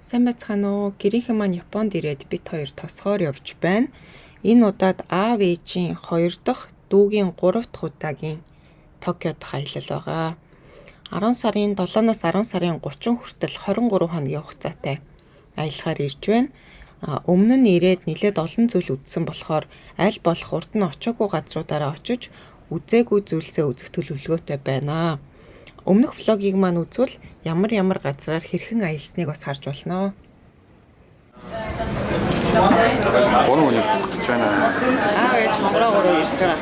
Сайн байцгаана уу? Гэрийнхэн маань Японд ирээд бит хоёр тосгоор явж байна. Энэ удаад аав ээжийн 2 дахь, дүүгийн 3 дахь удаагийн Токиод аялал байгаа. 10 сарын 7-оос 10 сарын 30 хүртэл 23 хоногийн хугацаатай аялахаар ирж байна. Өмнө нь ирээд нэлээд олон зүйл үзсэн болохоор аль болох урд нь очоогүй газруудаараа очиж үзээгүй зүйлсээ үзэх төлөвлөгөөтэй байна. Өмнөх влогийг маань үзвэл ямар газраар хэрхэн аялсныг бас харж болно. Гурван өдөр тасах гэж байна. Ээж хамраагаараа ирж байгаа.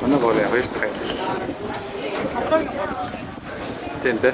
Манай гурван хоёр дахь аялал. Тийм дээ.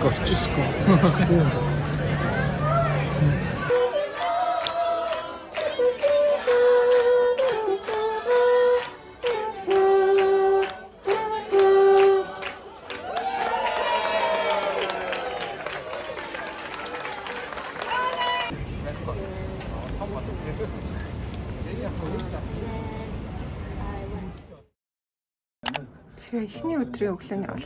Горчиско. Тэгээ эхний өдрийн өглөөний бол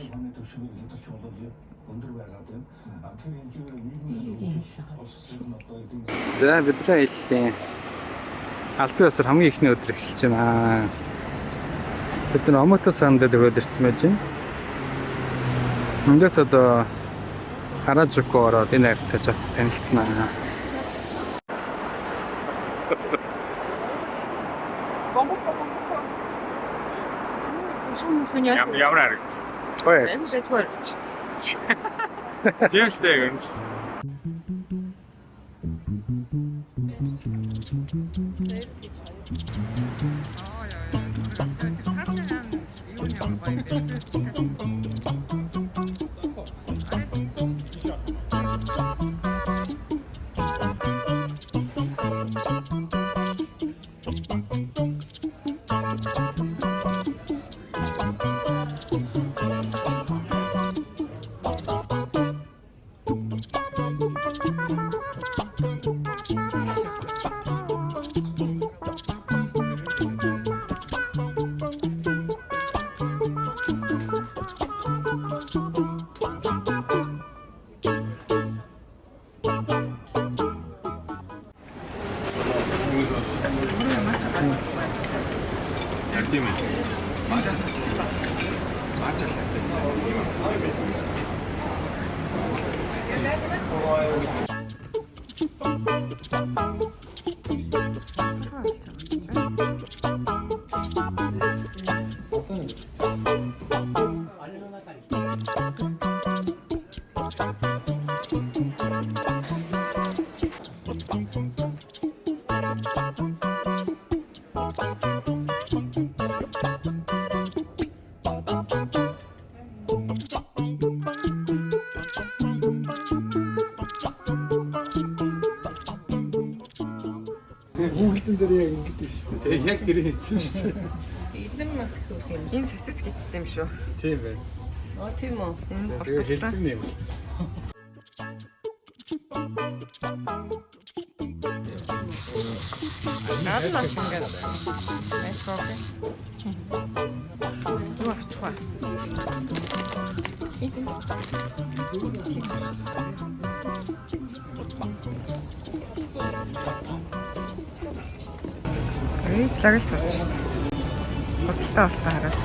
За бидний аяллаа Албан ёсоор хамгийн ихний өдөр эхэлж байна. Бид нар Омото санд төгөөд ирсэн байж байна. Эндээс одоо Харажуку ороод энэ хайртай жаа танилцсанаа. Ямар харагч. Гоё. Тиймстэй юм. Хүүхдэн дээр яг ингэж шүү дээ. Тэгээ яг тэр хийсэн шүү дээ. эднэм нас их үг юм. Энэ сасис гэтсэн юм шүү. Тийм байна. Тийм үү? Энэ Тэгээ хурцлаа. хэлсэн юм болсон. Надад ингээд. Юу авчихваа. Лагэл сууж шүү дээ. Бодлоо хараад.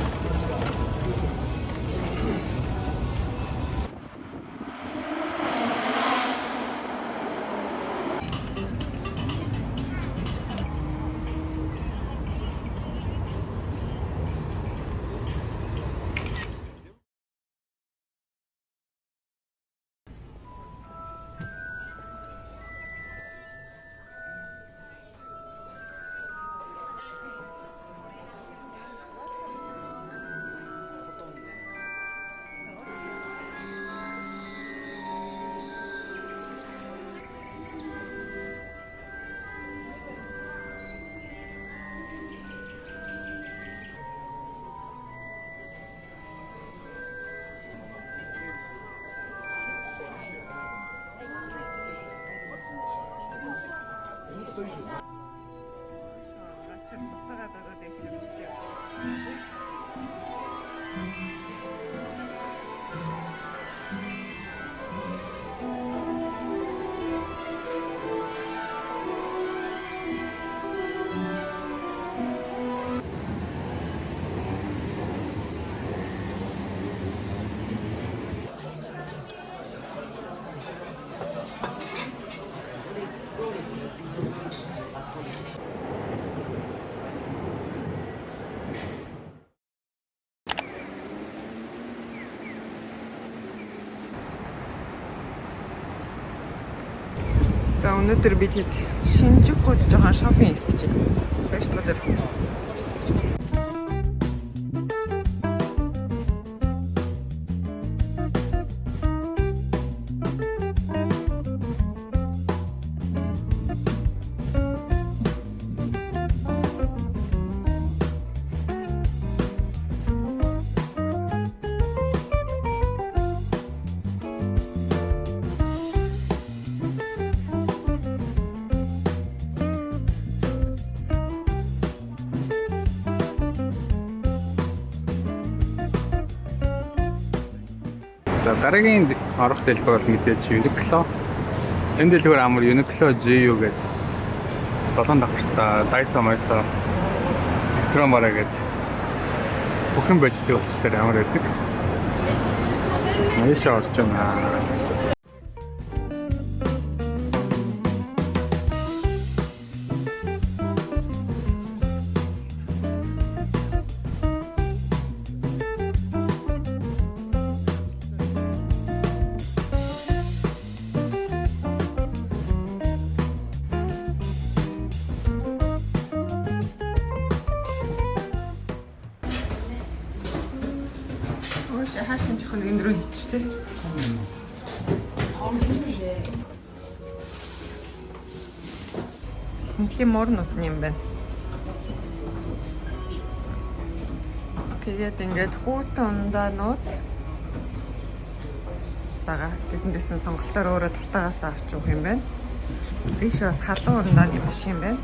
За өнөөдөр бид хэд Шинжикгүйд жоохон шопинг хийж байна. Фэстивалэр. За дараагийн орох дэлбэр бол мэдээж Uniqlo. Энэ дэлбэр амар Uniqlo GU гэдэг 7 давхартай Daiso Maiso Electromara гэдэг бүхэн баждаг болохоор амар байдаг. Яшаа орж байна. Хаашин жоохон өндрөө хийчихтэй. Хинтлийн морнууд юм байна. Тэгээд ингээд хүүтэн ундаанууд байгаа. Тэднээс нь сонголтоор өөрөө дуртаагаас авч явах юм байна. Биш бас халуун ундааны машин байна.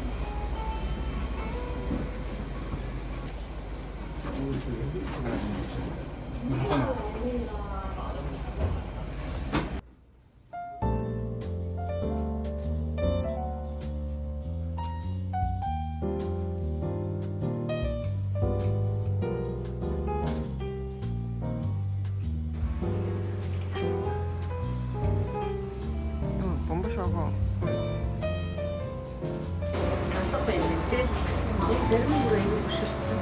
Бомбошого. Залах байна те. Зарим нь бүр аюул ширсэн.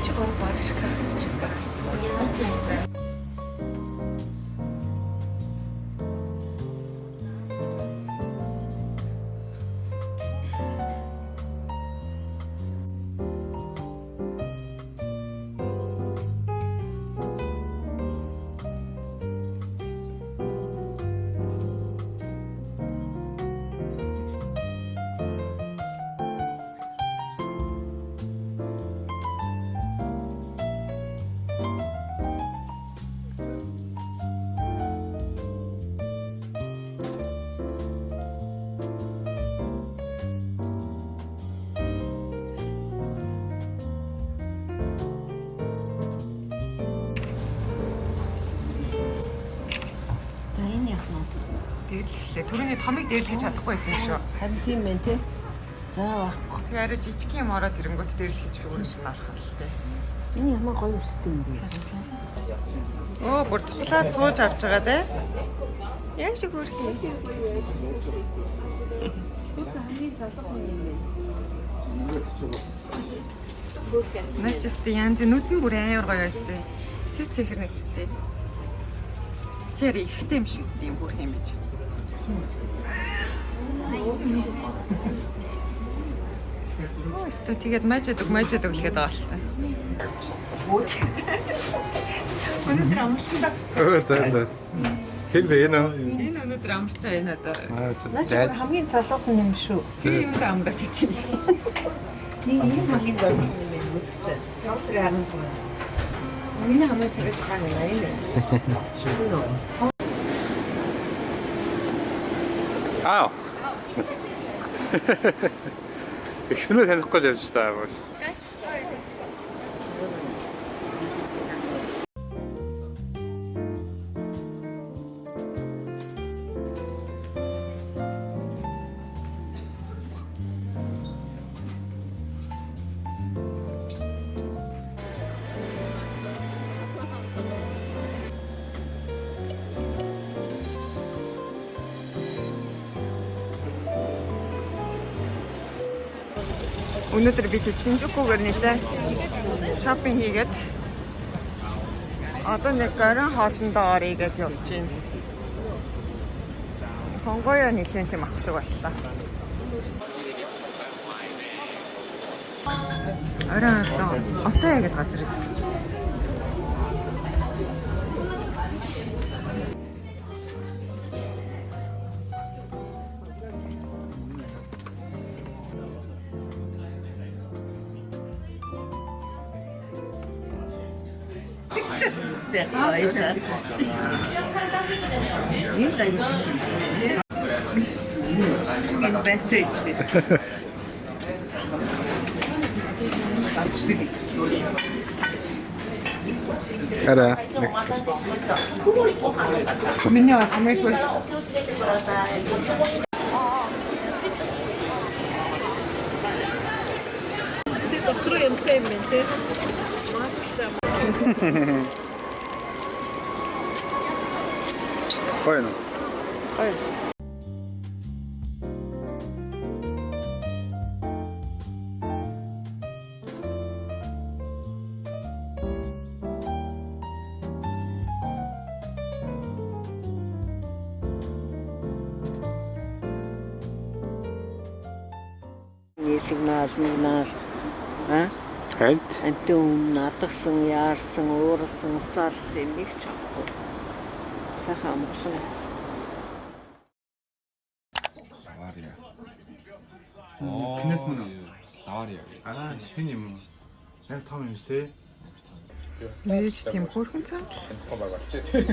Чигээр баашка. Дээрлэхлээ. Түрүүний томыг дээрлэж чадахгүй байсан юм шүү. Харин тийм байх те. За байхгүй. Яра жижиг юм ороод ирэнгүүт дээрлэж өөрөөс нь арах л те. Энэ ямар гоё өстэй юм бэ? Оо, бүр тухлаад сууж авч байгаа те. Яг шиг үргэлж. Бүгд хамгийн залах хүн юм бэ? Начисты янз нүд нь бүр амар гоё өстэй. Цэв цэхэр нэгттэй. Тэр ихтэй юм шүү дээ бүр юм бич. Өөстө тэгээд мажид өглөөд байгаа л та. Өнөөдөр амарсан даа. За. Хэн бэ энэ? Энэ өнөөдөр амарч байгаа энэ одоо. Наач хамгийн залах хүн юм шүү. Би юунд амраад тийм. Тийм хамгийн гоё юм үзэж. Ясраа харан цаа. Миний хамгийн царайд байгаа юм аа. Аа. Ихнээ танихгүй л явж таа. Өнөөдөр бид Шинжукугаар нэлээ шопинг хийгээд одоо нэг горон хоолндоо оръё гэж явж байна. Хонгоёо нэлээд юм авах шиг боллоо. Орой осоо гэдэг газар ирдэг. Ара. Миний хамгийн сүүлд доктор юмтай юм байна те. Мастай. Гоё. Сигнал минал а Хайд. антум натгсан яарсан уурсан цаарсан нэг ч авахгүй. Сайхан амгалан. Кинес мөн лавария. Аа, шин юм. Яг том юм тий. Мэж тийм хөөрхөн цаа. Тэнцхэн байгаа ч тий.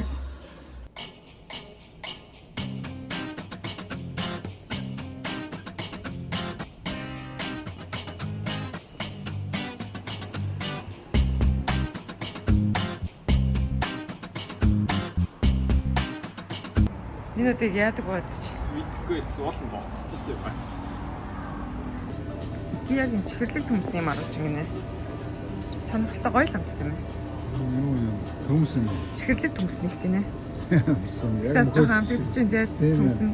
Минутыг яадаг бац. Мэдхгүй уулын босчихсон юм байна. Яг энэ чихэрлэг төмсний маргач гинэ. Сонирхолтой гоё л амт тийм ээ. Юу төмс юм. Чихэрлэг төмснийх гинэ. Яг Тас жоохон амт идэж дээ төмсөн.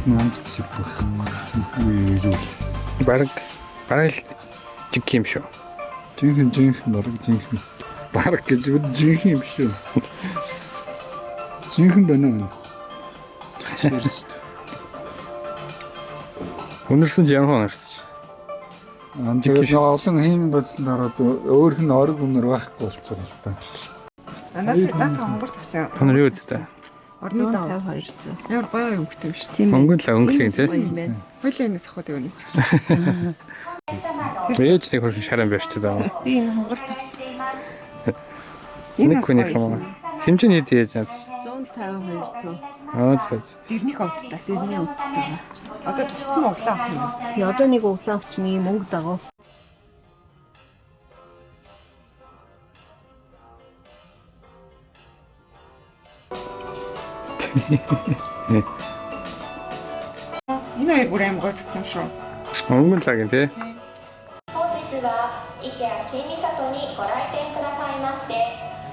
Манц бисик бүх. Юу. Бараг л жиг юм шүү. Жинхэнэ норог жинхэнэ. Бараг гэж үл жинхэнэ юм шүү. Жинхэнэ байна. Өнөрсөн ч ямар хонорч. Тэгээд олон хийм бодсон дараа өөрх нь орог өнөр байхгүй болчихсон л та. Надад хонгор тавсан. Та нар юу үзтээ? Орны даа 200. Ямар гоё юм хөтөв шүү. Тийм Монгол л өнгөлөг тий. Хойлоо энэ сахууд өгнө ч гэсэн. Вэж нэг хөрхөн шаран барьч даа. би энэ хонгор тавсан. Нэг хүний юм. Хэмжээ нь хэд яаж яаж. 150 200. Аа зөв. Тэрний хавттай. Тэрний уттай. Одоо тусад нь углаа авах юм. Тий одоо нэг углаа авчны мөнгө дагав. Энэ хоёр бүр аим гоё зөвхөн шүү. Монгол лагийн тий. 本日は IKEA 新三郷にご来店くださいまして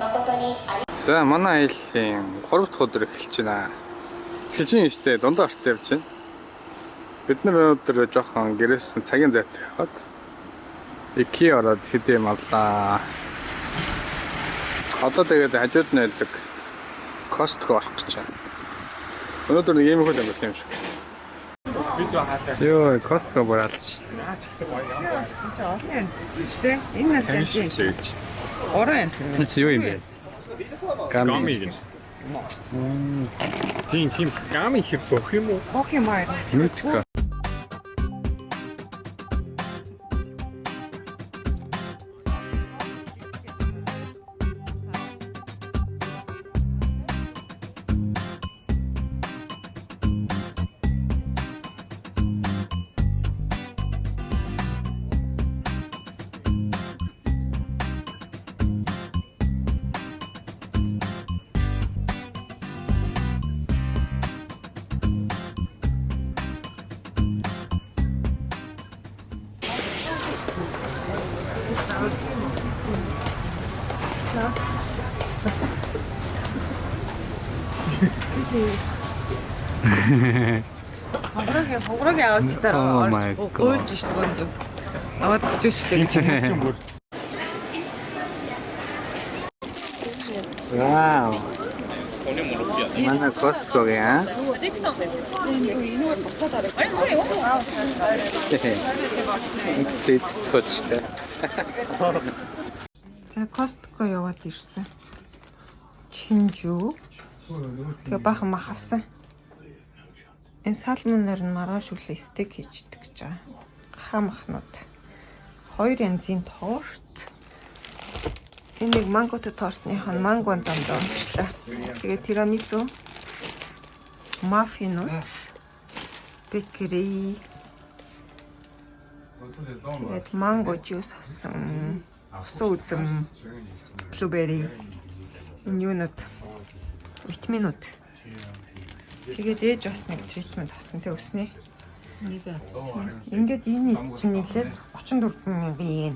誠にあり За манай айлын 3 дахь өдөр эхэлж байна. Эхэлж юм штэ дундаа орцсон явж байна. Бид нар өнөөдөр жоохон гэрээс цагийн зайтай яваад IKEA ороод хэдийн авлаа. Одоо тэгээд хажууд нь байдаг Costco орох гэж байна. Өнөөдөр нэг юм хөл амт юм шиг. Йоо, Costco бүр алдчих. Чи олон янз шүү дээ. Энэ нас янз юм. 3 янз юм. Чи юу юм бэ? Гами. Тийм гами их бох юм уу? Бох юм аа. Мэдгүй. Хогрог аваад Oh таараа my гойж шүү дээ. Аваад өчөөштэй гэж юм. Вау. Манай Costco-гийн Зэт сочтой. За Costco яваад ирсэн. Чинжүү. Тэгээ бахан мах авсан. Энэ салмоноор нь маргааш үлээ стейк хийждэг гэж байгаа. Ха махнууд. 2 янзын торт. Энэ нэг манготой тортных нь манго замдаа унчлаа. Тэгээ тирамису. Маффинууд. Бекери. Тэгээд манго жуус авсан. Усан үзэм. Блубери. Энэ юунууд. Витаминууд. Тэгээд ээж бас нэг тритмент авсан тэ өснөө. Ингээд энэ чинь нийлээд 34,000 yen.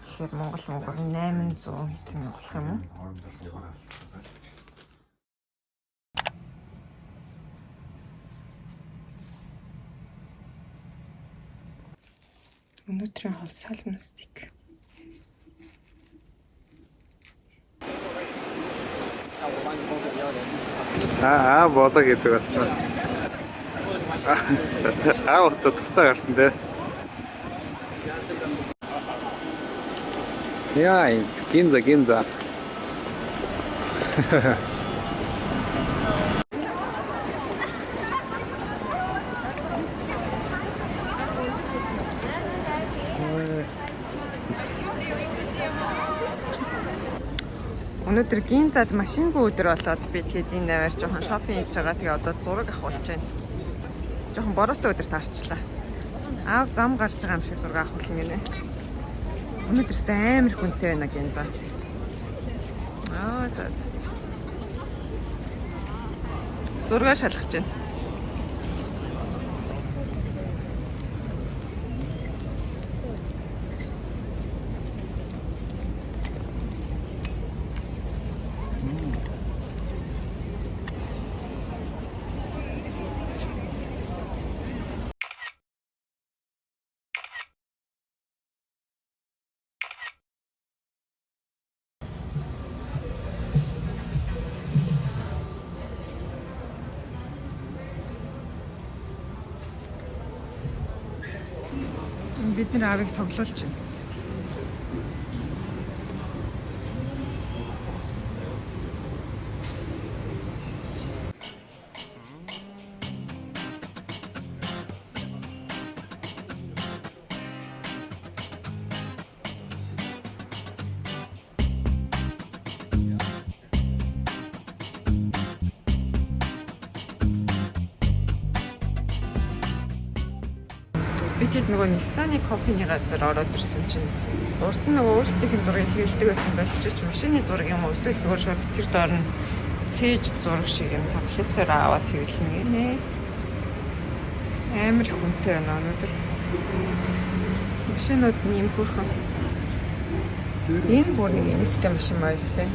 Тэгэхээр Монгол 800 хэдэн болох юм уу? Өнөөдрийн хоол салмон стейк. Болоо гэдэг болсон. Отто тустаа гарсан те. Яа, гинза. Өнөөдөр гинзад машингүй өдөр болоод би тэгээд энэ наваар жоохон шопинг хийж байгаа. Тэгээ одоо зураг авахулж байна. Жоохон бороотой өдөр таарчлаа. Аав зам гарч байгаа юм шиг зураг авахул гинэ. Өнөөдөр амар хүнтэй байна гинза. За. Зураг шалгаж байна. Бид нэр авыг тоглуулж байна. Бид нөгөө Nissan-ы кофений газар ороод ирсэн чинь урд нь нөгөө өөрсдийнх зургийг хийлдэг байсан болчих ч машины зураг юм уу эсвэл зүгээр шууд тэр доор нь цээж зураг шиг юм таблетээр аваад хийлнэ гинэ. Амар хүнтэй байна өнөөдөр. Машинууд нь юм хөөрхөн. Энэ бүр нэг нийттэй машин байс тээ.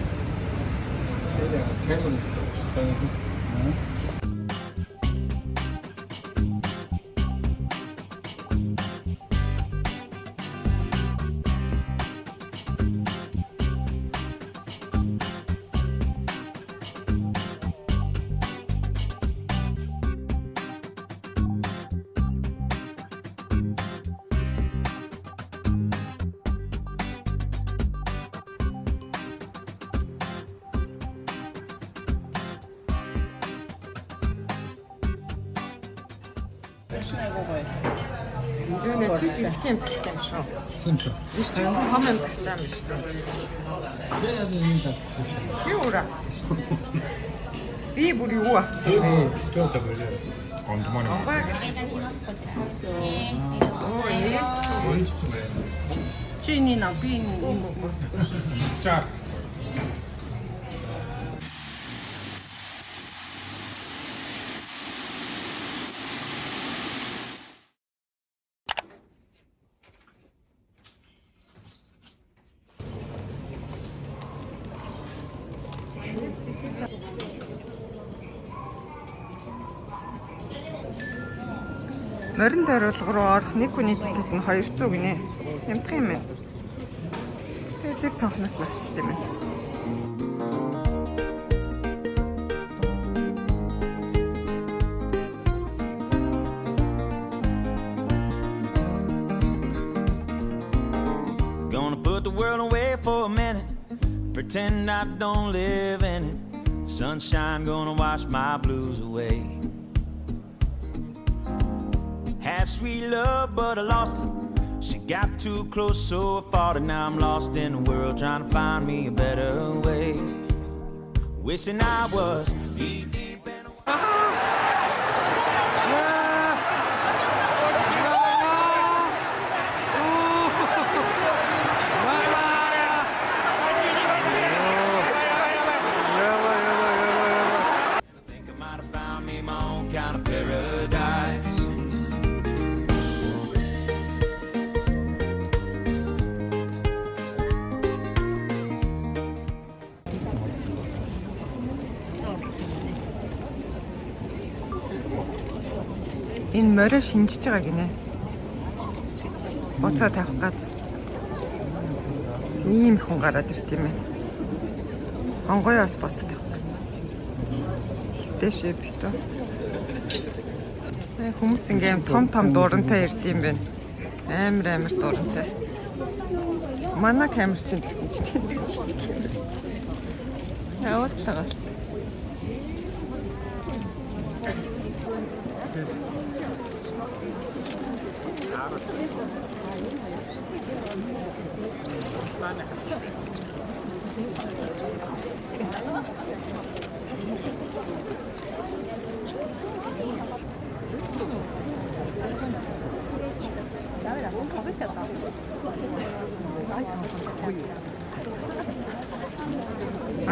Юу нэ чи жижиг юм загч юм шүү. Сэн ч. Биш ч том юм загч юм биш үү? Чи өөр авсан шүү. Би бүр юу авсан бэ? Ондмон. Чиний на би юм. За. Морин даруулга руу орох нэг хүний тикет нь 200 гинэ. Ямтах юм байна. Тэгээд тэр цонхноос навчтай юм байна. Gonna put the world away for a minute, pretend I don't live in it. Sunshine gonna wash my blues away. Had sweet love, but I lost it. She got too close, so I fought it. Now I'm lost in the world, trying to find me a better way. Wishing I was knee deep in a... I think I might have found me my own kind of paradise. Энэ морио шинжиж байгаа гинэ. Буцаа тавих гад. Ийм хүн гараад ирт юм байна. Онгоёос буцаа тавих. Дэшээ битүү. Хүмүүс ингээм том дуурантай ирд юм байна. Амар дуурантай. Манай камер чинь гэсэн чинь. Яваадлаа.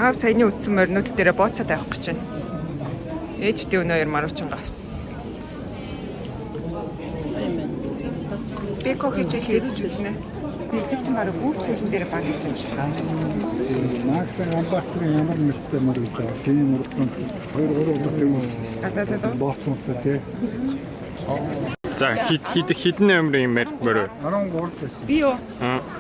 Аав саяны үтсэн моринууд дээрээ бооцоод авах гэж байна. Ээжтэй өнөө 2 маруучин гавс. Би кофе хийж үзнэ. Тэр чинь баруун бүх цэжин дээр баг юм шиг. Макс амбатрын ямар нэртэй мөр гэж байгаа. Сэний мөрөнд 2 юм уу? Бооцонтой тий. За хідэн номерын мөр 13 байсан. Би юу?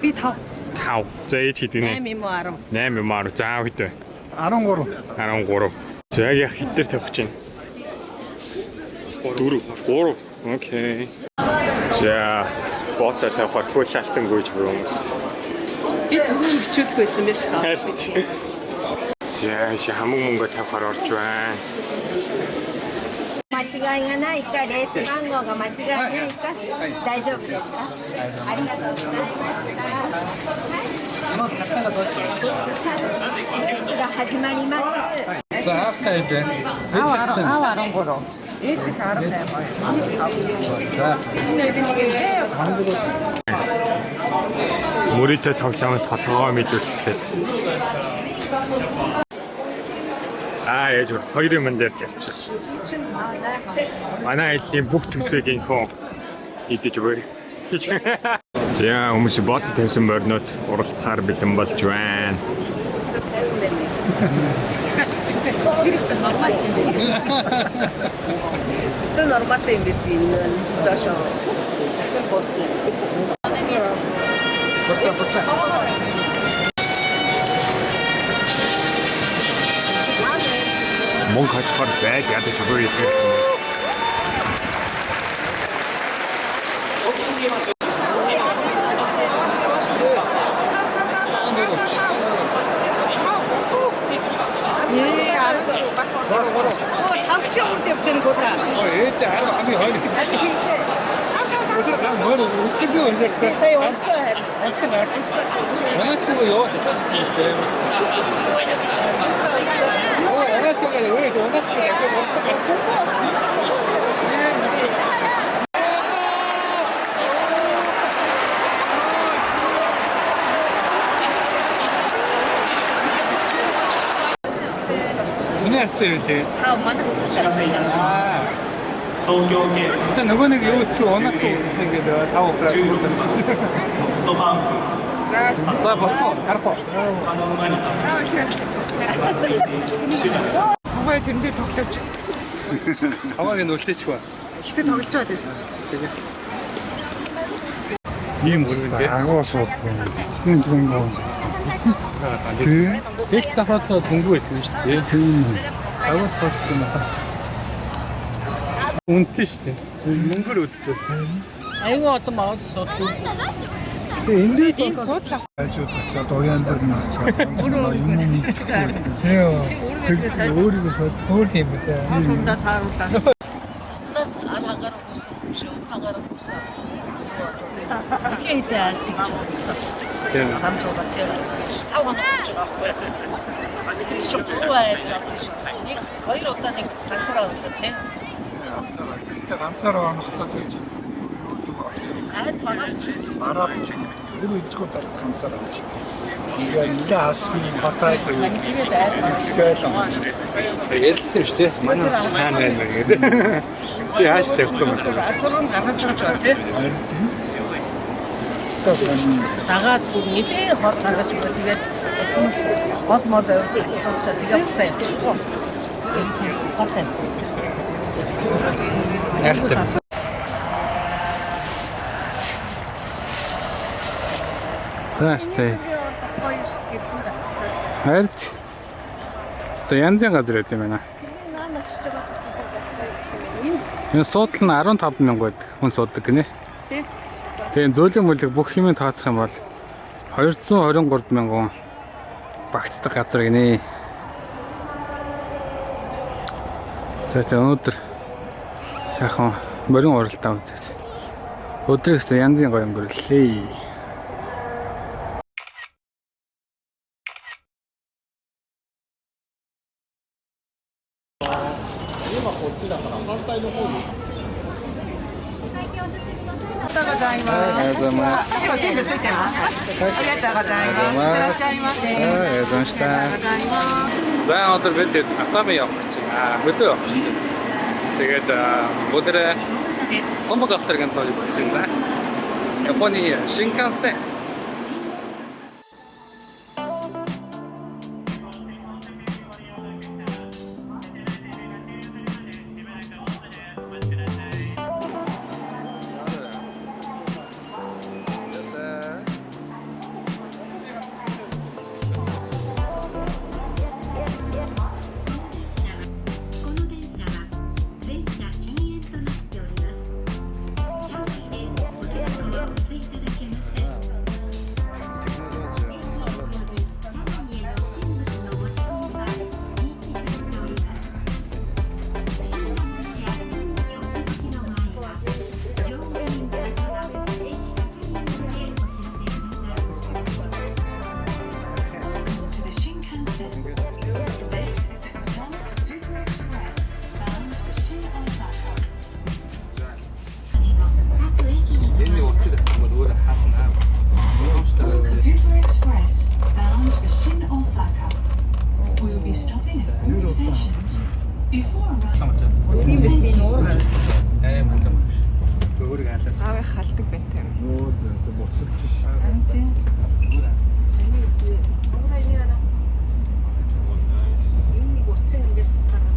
Би 5. 5. За ээж хідэн 8 юм уу 10. 8 юм аа. За хэд вэ? 13. 13. За яг хідээр тавих гэж байна. 4. Окей. За боцоо тавихаар хөлшаалтан гүйж буй хүмүүс. Би түрүүн бичүүлэх байсан байж та. Хайртай. За хамаг мөнгө тавихаар орж байна. 間違いがないか、レース番号が間違いないか、大丈夫ですか？ありがとうございました。レースが始まります。 За авч хайдэ. 아와 롱고로. ээжик 18. За. Мөрөдөө тоглоомд толгоо мэдүүлсэн. Ээж 2 юм дээр явчихсан. Манай айлын бүх төсвийг инхүү идэж өгөөрэй. За хүмүүс бот тавьсан моринод уралдахаар бэлэн болж байна. Sto нормально юм биш юм. Дашаа. Захын боцсон. Мөнгө хачхаар байж ядаж өгөөрэй гэх хүмүүс. 예, 알았어. авч яваад явж байгаа гоо та. ээж хамгийн хойно. өдөр мөр үтгэл үзэх. Сая онцоо харин. Манайсгүй юу? Үнээр чи Та манай 일단 нөгөө нэг юу ч унаас үүссэн гэдэг тав украад за боцоо харахгүй Хаваа тэрэн дээр тоглооч. хавааг нь үлдээчихвэ Ихсээ тоглож байгаа тэр. ийм бүрвэндээ агуу суудсан. Эцний зүгэн гоо. Тийм. их давхад дөнгөө байсан шүү дээ Тийм. агуу цогт юм аа үнэтэй шүү дээ мөнгөөр үдчихвэл аюу одоо маад суудсан. тэгээ эндээс Энэ суудлаа. Ажууд очиод уян дээр нь очиод юм мэдсэн. Тийм. Өөр юм бэ? Сундаа тааруулаа. Нас аргагаар үсэн, шив хагаар үсэн. Ихтэй альтик жуулсан. тийм Самцоо тэр тав хоног болж байгаа байхгүй. Чи чухлаасан гэсэн. Нэг хоёр удаа нэг ганцаараа үсэн тийм. Ганцаараа. Гэхдээ ганцаараа онохтой гэж. Айд банаад шүү. Мараад ч бүр үзэхгүй ганцаараа. Ингээ хасны батай Тэгээд айд скайл. ялсан шүү дээ манай цаана байна гэдэг би хааш тавихгүй юм азар нь гаргаж өгч байгаа тийм. Стасан. Дагаад бүр нэлээд хор гаргаж өгөө. Тэгээд SMS гол мод авчих тэгээд цай. Хатан. яахтай заастай хайрт ста янзын газар байт юм байна энэ суудлал нь 15,000 байдаг хүн суудаг гинэ тэгээ зөөлөн мөлөг бүх юмыг тооцох юм бол 223,000 багтдаг газар гинэ за тэгээ өнөөдөр сайхан морин уралдаа үзээд өдрөөс янзын гоё өнгөрлөө за одоо бид Атами явах гэж байна. Хөдөө явах гэж байна. Тэгээд өдөр Сомбог авторын цааш ирсэн байна. Японы Шинкансен Super Express bound for Shin Osaka. We will be stopping at all stations before arriving. Аавыг халдаг байна тийм. Нөө зэ буцалж шээ. Харин тийм. Нэг утсан ингээд гаргаж.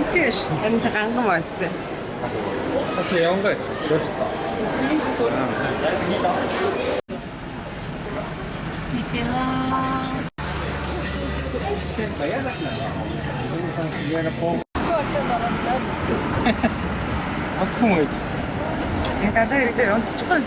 Үнэтэй шүү. Харин ганган байстай. 사실 영어가 어떻게 먹어야 돼? Надад ирээд унтчих гоо.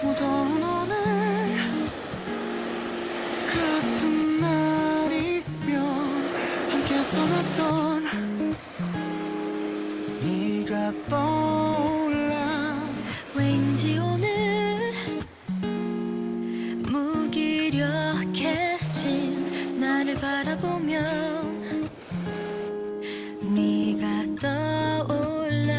무더운 오늘 같은 날이면 함께 떠났던 네가 떠올라 왠지 오늘 무기력해진 나를 바라보면 네가 떠올라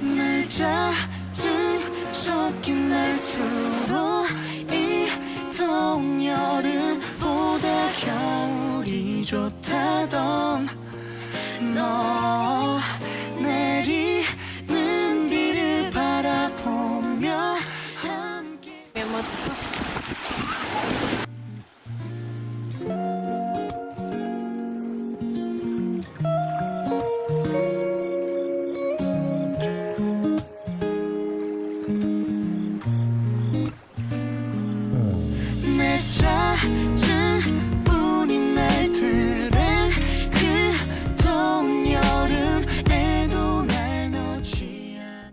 날 잦은 섞인 말투로 이 더운 여름보다 겨울이 좋다던 너 내리는 비를 바라보며 함께 내 잦은 뿐인 날들엔 그 더운 여름에도 날 놓지 않아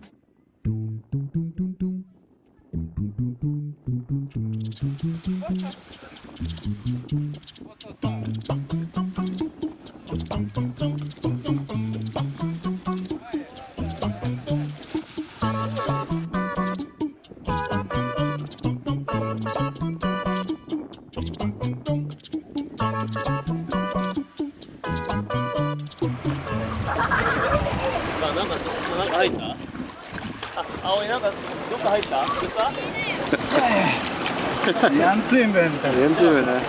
янзын байна да. 렌즈 байна.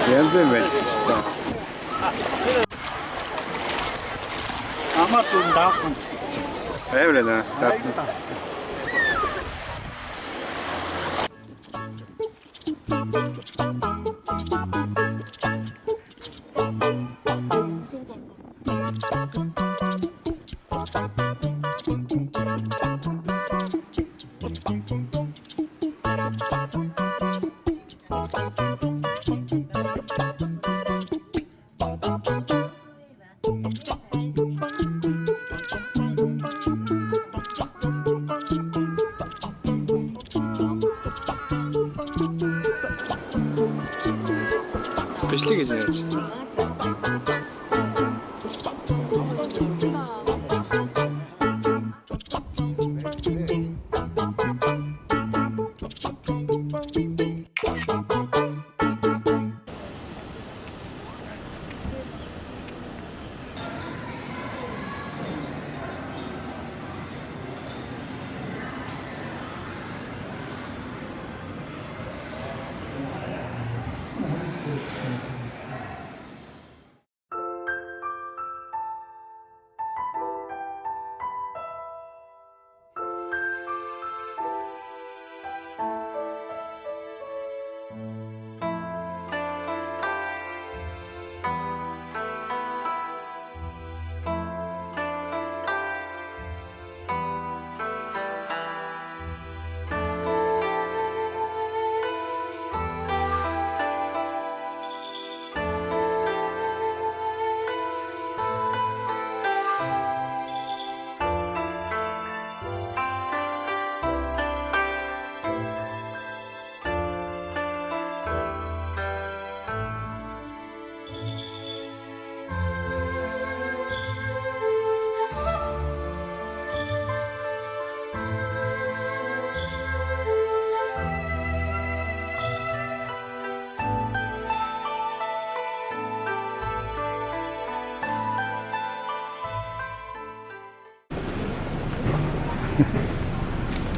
렌즈 байна. Амаа дүн даасан. Эвлена. That's 비슷하게 지내야지.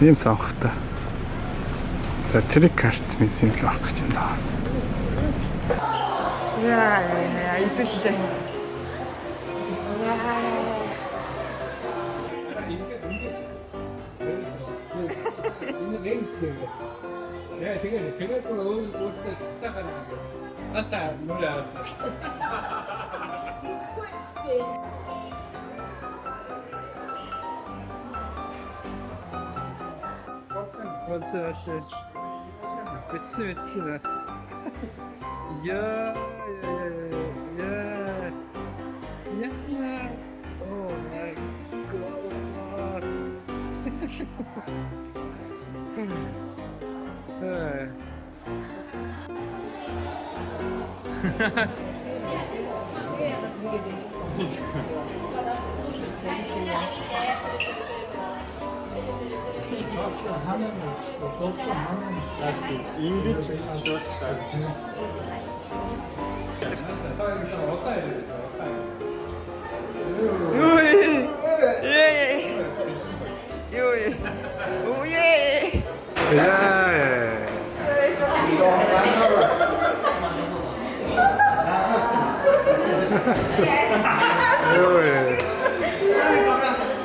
ийм цаавхтай. За трик карт мис юм л авах гэж байна. Яа, идэвчтэй. 네, 되게 계절성 옷을 딱 아싸 놀라. 그렇지. 그치. 야. 오 마이 갓. 네.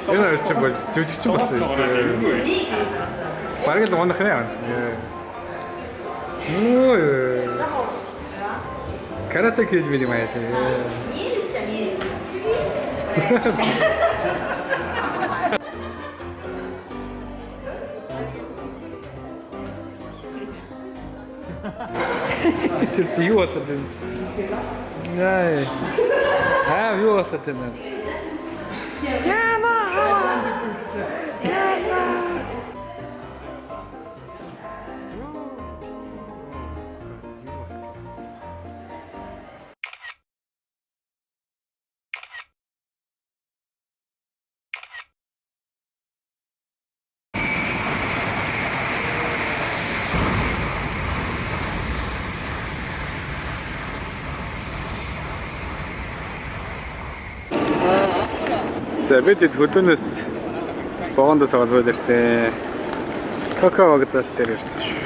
Энэ ч бол жүжигч болсон шүү дээ. Бараг л унах нэ. Карате кид бид юм яа. Тэр юу болоод байна? Яа. Юу болоод байна? За бид хөдөөнөөс богондоос аваад ирсэн. Токио вокзал дээр ирсэн шүү.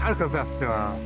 Аль кофе авчихсан.